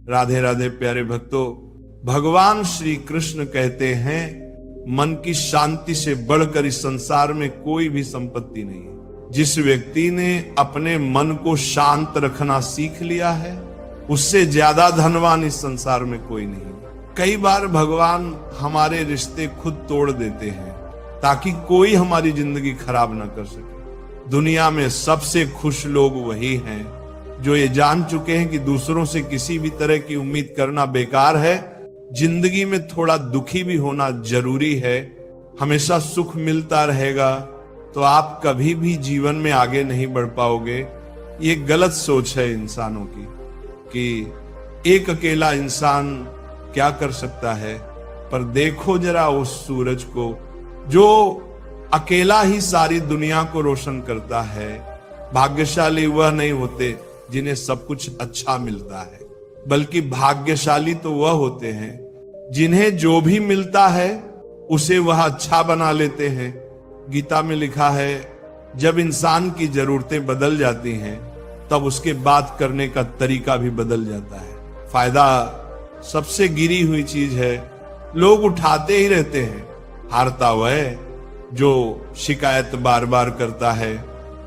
राधे राधे प्यारे भक्तों, भगवान श्री कृष्ण कहते हैं मन की शांति से बढ़कर इस संसार में कोई भी संपत्ति नहीं है। जिस व्यक्ति ने अपने मन को शांत रखना सीख लिया है उससे ज्यादा धनवान इस संसार में कोई नहीं। कई बार भगवान हमारे रिश्ते खुद तोड़ देते हैं ताकि कोई हमारी जिंदगी खराब ना कर सके। दुनिया में सबसे खुश लोग वही हैं जो ये जान चुके हैं कि दूसरों से किसी भी तरह की उम्मीद करना बेकार है। जिंदगी में थोड़ा दुखी भी होना जरूरी है। हमेशा सुख मिलता रहेगा तो आप कभी भी जीवन में आगे नहीं बढ़ पाओगे। ये गलत सोच है इंसानों की कि एक अकेला इंसान क्या कर सकता है। पर देखो जरा उस सूरज को जो अकेला ही सारी दुनिया को रोशन करता है। भाग्यशाली वह नहीं होते जिन्हें सब कुछ अच्छा मिलता है, बल्कि भाग्यशाली तो वह होते हैं जिन्हें जो भी मिलता है उसे वह अच्छा बना लेते हैं। गीता में लिखा है जब इंसान की जरूरतें बदल जाती हैं तब उसके बात करने का तरीका भी बदल जाता है। फायदा सबसे गिरी हुई चीज है, लोग उठाते ही रहते हैं। हारता वह है जो शिकायत बार बार करता है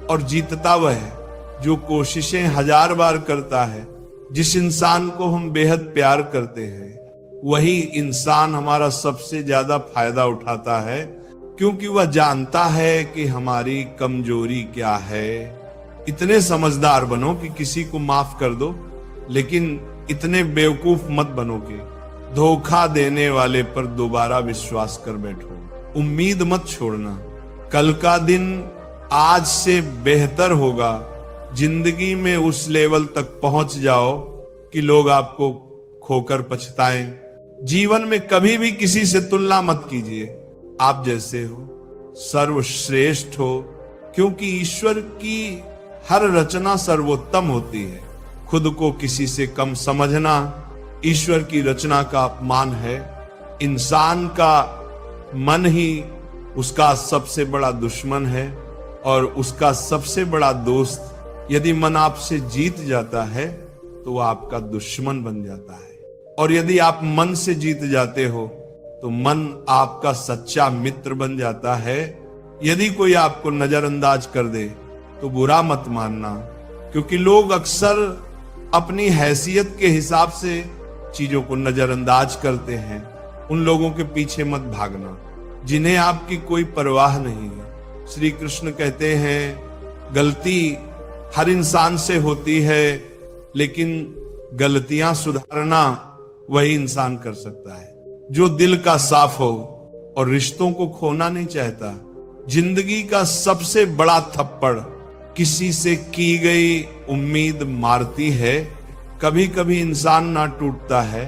और जीतता वह है जो कोशिशें 1000 बार करता है। जिस इंसान को हम बेहद प्यार करते हैं वही इंसान हमारा सबसे ज्यादा फायदा उठाता है, क्योंकि वह जानता है कि हमारी कमजोरी क्या है। इतने समझदार बनो कि किसी को माफ कर दो, लेकिन इतने बेवकूफ मत बनो कि धोखा देने वाले पर दोबारा विश्वास कर बैठो। उम्मीद मत छोड़ना, कल का दिन आज से बेहतर होगा। जिंदगी में उस लेवल तक पहुंच जाओ कि लोग आपको खोकर पछताएं। जीवन में कभी भी किसी से तुलना मत कीजिए। आप जैसे हो सर्वश्रेष्ठ हो, क्योंकि ईश्वर की हर रचना सर्वोत्तम होती है। खुद को किसी से कम समझना ईश्वर की रचना का अपमान है। इंसान का मन ही उसका सबसे बड़ा दुश्मन है और उसका सबसे बड़ा दोस्त। यदि मन आपसे जीत जाता है तो वो आपका दुश्मन बन जाता है, और यदि आप मन से जीत जाते हो तो मन आपका सच्चा मित्र बन जाता है। यदि कोई आपको नजरअंदाज कर दे तो बुरा मत मानना, क्योंकि लोग अक्सर अपनी हैसियत के हिसाब से चीजों को नजरअंदाज करते हैं। उन लोगों के पीछे मत भागना जिन्हें आपकी कोई परवाह नहीं है। श्री कृष्ण कहते हैं गलती हर इंसान से होती है, लेकिन गलतियां सुधारना वही इंसान कर सकता है जो दिल का साफ हो और रिश्तों को खोना नहीं चाहता। जिंदगी का सबसे बड़ा थप्पड़ किसी से की गई उम्मीद मारती है। कभी कभी इंसान ना टूटता है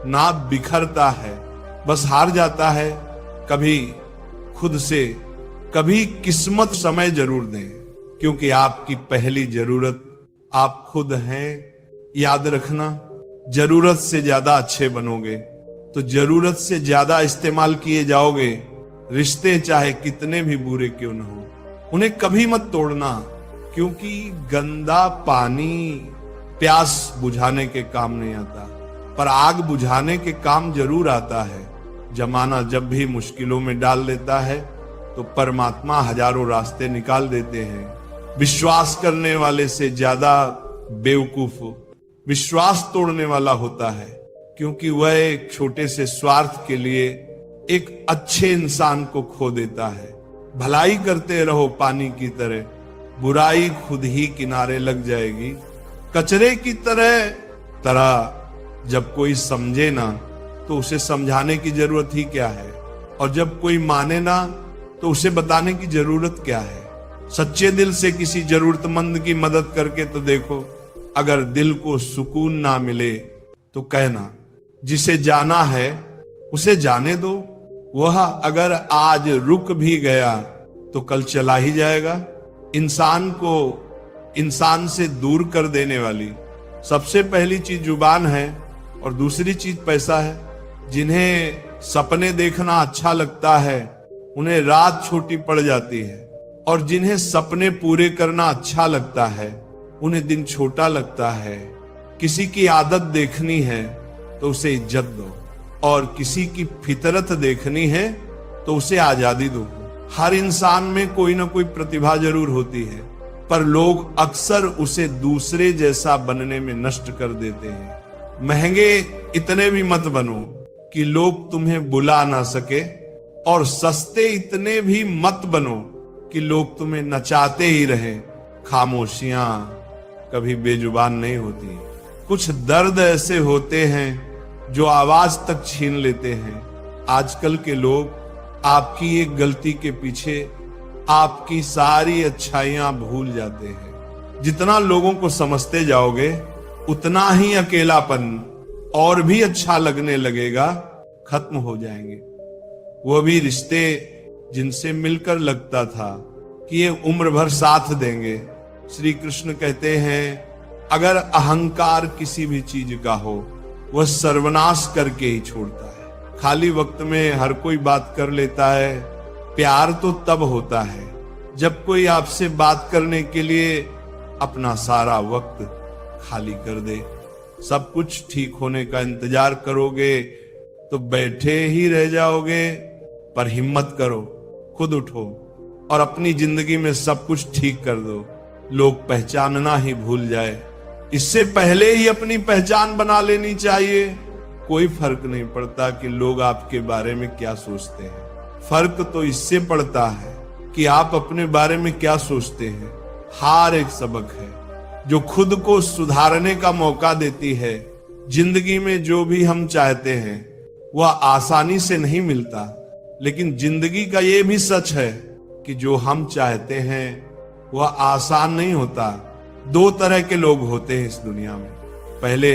ना बिखरता है, बस हार जाता है। कभी खुद से, कभी किस्मत समय जरूर दें, क्योंकि आपकी पहली जरूरत आप खुद हैं। याद रखना, जरूरत से ज्यादा अच्छे बनोगे तो जरूरत से ज्यादा इस्तेमाल किए जाओगे। रिश्ते चाहे कितने भी बुरे क्यों न हो, उन्हें कभी मत तोड़ना, क्योंकि गंदा पानी प्यास बुझाने के काम नहीं आता, पर आग बुझाने के काम जरूर आता है। जमाना जब भी मुश्किलों में डाल देता है तो परमात्मा हजारों रास्ते निकाल देते हैं। विश्वास करने वाले से ज्यादा बेवकूफ विश्वास तोड़ने वाला होता है, क्योंकि वह एक छोटे से स्वार्थ के लिए एक अच्छे इंसान को खो देता है। भलाई करते रहो पानी की तरह, बुराई खुद ही किनारे लग जाएगी। कचरे की तरह जब कोई समझे ना तो उसे समझाने की जरूरत ही क्या है, और जब कोई माने ना तो उसे बताने की जरूरत क्या है। सच्चे दिल से किसी जरूरतमंद की मदद करके तो देखो। अगर दिल को सुकून ना मिले तो कहना जिसे जाना है उसे जाने दो। वह अगर आज रुक भी गया तो कल चला ही जाएगा। इंसान को इंसान से दूर कर देने वाली सबसे पहली चीज जुबान है और दूसरी चीज पैसा है। जिन्हें सपने देखना अच्छा लगता है उन्हें रात छोटी पड़ जाती है, और जिन्हें सपने पूरे करना अच्छा लगता है उन्हें दिन छोटा लगता है। किसी की आदत देखनी है तो उसे इज्जत दो, और किसी की फितरत देखनी है तो उसे आजादी दो। हर इंसान में कोई ना कोई प्रतिभा जरूर होती है, पर लोग अक्सर उसे दूसरे जैसा बनने में नष्ट कर देते हैं। महंगे इतने भी मत बनो कि लोग तुम्हें बुला ना सके, और सस्ते इतने भी मत बनो कि लोग तुम्हें नचाते ही रहें। खामोशियां कभी बेजुबान नहीं होती। कुछ दर्द ऐसे होते हैं जो आवाज तक छीन लेते हैं। आजकल के लोग आपकी एक गलती के पीछे आपकी सारी अच्छाइयां भूल जाते हैं। जितना लोगों को समझते जाओगे उतना ही अकेलापन और भी अच्छा लगने लगेगा, खत्म हो जाएंगे। वो भी रिश्ते जिनसे मिलकर लगता था कि ये उम्र भर साथ देंगे। श्री कृष्ण कहते हैं अगर अहंकार किसी भी चीज का हो वह सर्वनाश करके ही छोड़ता है। खाली वक्त में हर कोई बात कर लेता है। प्यार तो तब होता है जब कोई आपसे बात करने के लिए अपना सारा वक्त खाली कर दे। सब कुछ ठीक होने का इंतजार करोगे तो बैठे ही रह जाओगे। पर हिम्मत करो, खुद उठो और अपनी जिंदगी में सब कुछ ठीक कर दो। लोग पहचानना ही भूल जाए, इससे पहले ही अपनी पहचान बना लेनी चाहिए। कोई फर्क नहीं पड़ता कि लोग आपके बारे में क्या सोचते हैं, फर्क तो इससे पड़ता है कि आप अपने बारे में क्या सोचते हैं। हार एक सबक है जो खुद को सुधारने का मौका देती है। जिंदगी में जो भी हम चाहते हैं वह आसानी से नहीं मिलता, लेकिन जिंदगी का यह भी सच है कि जो हम चाहते हैं वह आसान नहीं होता। दो तरह के लोग होते हैं इस दुनिया में। पहले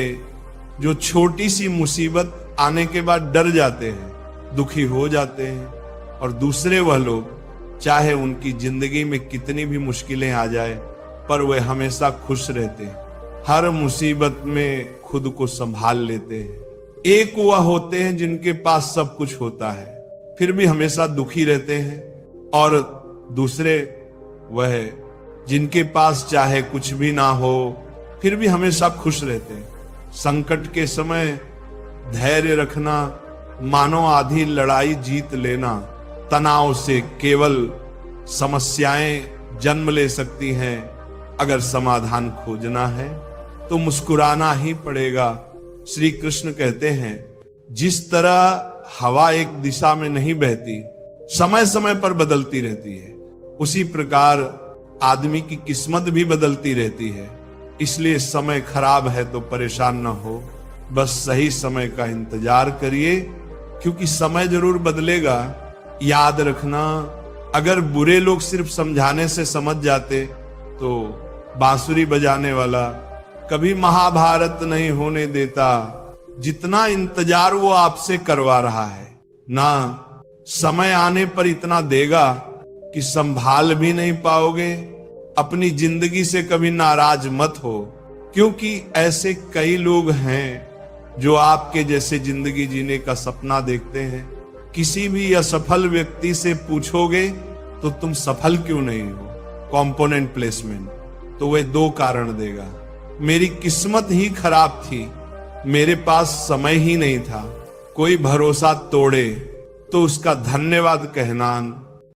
जो छोटी सी मुसीबत आने के बाद डर जाते हैं, दुखी हो जाते हैं, और दूसरे वह लोग चाहे उनकी जिंदगी में कितनी भी मुश्किलें आ जाए पर वे हमेशा खुश रहते हैं, हर मुसीबत में खुद को संभाल लेते हैं। एक वह होते हैं जिनके पास सब कुछ होता है फिर भी हमेशा दुखी रहते हैं, और दूसरे वह जिनके पास चाहे कुछ भी ना हो फिर भी हमेशा खुश रहते हैं। संकट के समय धैर्य रखना मानो आधी लड़ाई जीत लेना। तनाव से केवल समस्याएं जन्म ले सकती हैं। अगर समाधान खोजना है तो मुस्कुराना ही पड़ेगा। श्री कृष्ण कहते हैं जिस तरह हवा एक दिशा में नहीं बहती, समय समय पर बदलती रहती है, उसी प्रकार आदमी की किस्मत भी बदलती रहती है। इसलिए समय खराब है तो परेशान न हो, बस सही समय का इंतजार करिए, क्योंकि समय जरूर बदलेगा। याद रखना, अगर बुरे लोग सिर्फ समझाने से समझ जाते तो बांसुरी बजाने वाला कभी महाभारत नहीं होने देता। जितना इंतजार वो आपसे करवा रहा है ना, समय आने पर इतना देगा कि संभाल भी नहीं पाओगे। अपनी जिंदगी से कभी नाराज मत हो, क्योंकि ऐसे कई लोग हैं जो आपके जैसे जिंदगी जीने का सपना देखते हैं। किसी भी असफल व्यक्ति से पूछोगे तो तुम सफल क्यों नहीं हो, कंपोनेंट प्लेसमेंट, तो वह दो कारण देगा। मेरी किस्मत ही खराब थी, मेरे पास समय ही नहीं था। कोई भरोसा तोड़े तो उसका धन्यवाद कहना